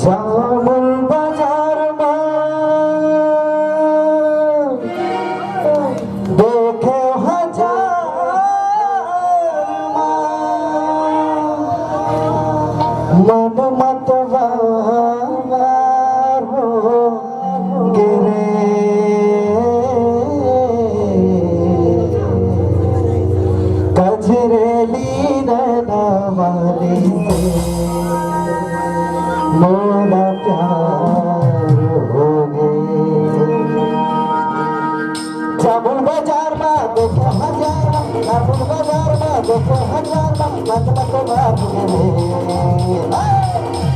जामुन बाजार देखे हजार मन मतवार हो गिरे कजरेली नैनावाली से मोरा प्यार हो गए। जामुन बाजार में देखो हजार जामुन बाजार में देखो हजार मतलब बात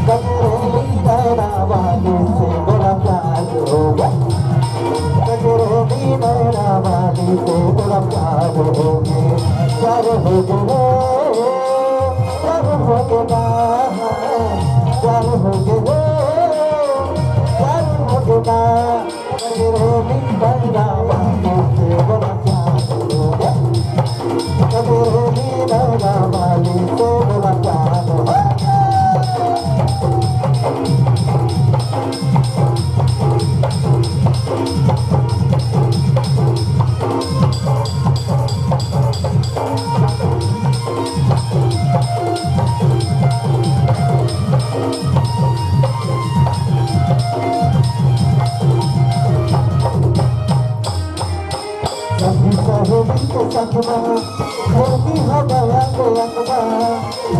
कजरेली नैनावाली से मोरा प्यार हो गया। कजरेली नैनावाली से मोरा प्यार हो गए। प्यार हो गए प्यार हो गया प्यार हो गया प्यार हो गया कजरेली नैनावाली से मोरा प्यार हो गया। कजरेली नैनावाली से मोरा प्यार हो गया। सहेली के सखबा होगी हवाया के अखबा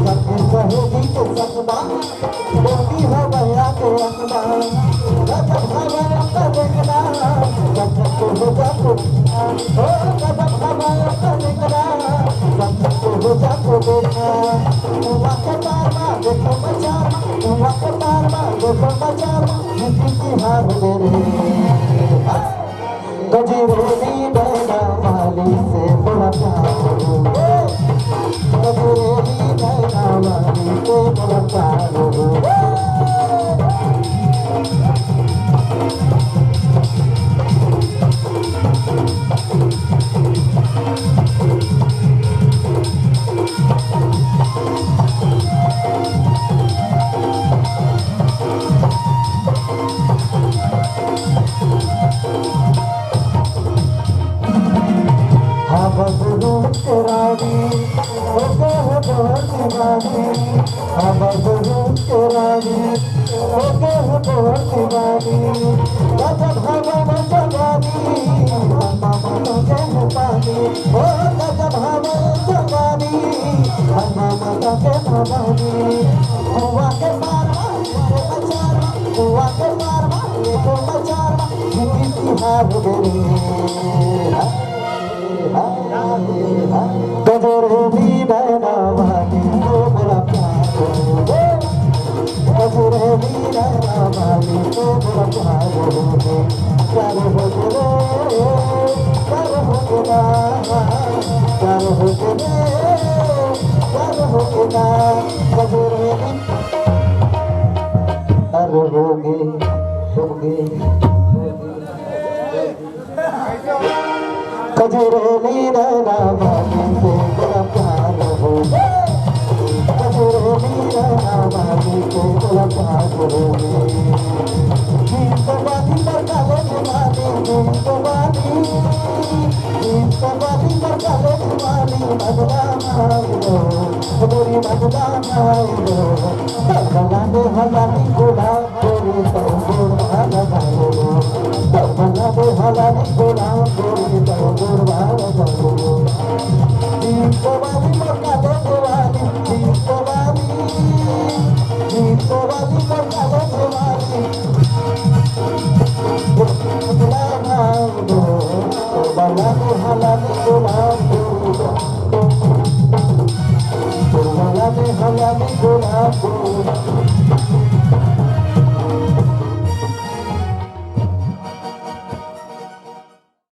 सखी सहेली के सखबा होगी हवाया के अखबा गजब हवाया का देखना गजब को हो जाको ओ गजब हवाया का देखना गजब को हो जाको देखना हुआ के पारमा देखो बचारमा हुआ के पारमा देखो बचारमा जिंदगी की हार दे रे कजरेली नैनावाली से बड़ा प्यार हो गया। कजरेली नैनावाली से बड़ा प्यार हो गया। बदलूं तेरा भी हो गए बहुत दीवानी बदलूं तेरा भी हो गए बहुत दीवानी गजब हवा में जवानी मामा तुझे पानी ओ गजब हवा में जवानी मामा तुझे पानी हुआ के मारवा बचारवा हुआ के मारवा ये तो बचारवा जिंदगी की हार गई। कजरेली नैनावाली से बड़ा प्यार हो गया। कजरेली नैनावाली से बड़ा प्यार हो गया। प्यार हो गया प्यार हो गया प्यार हो गया प्यार हो गया कजरेली प्यार हो गए कजरेली नैनावाली से बड़ा प्यार हो गया। कजरेली नैनावाली से बड़ा प्यार हो गया। गीत वाली बरकाले जुमानी गीत वाली बरकाले जुमानी मगला मारो गोरी मगला मारो बगला में हलाली गुलाब गोरी तंगुर भाला भालो बगला में हलाली गुलाब गोरी तंगुर भाला भालो गीत वाली बरकाले जुमानी गीत वाली बरकाले जुमानी मगला मारो बगला में हलाली गुलाब गोरी हलाली गुलाब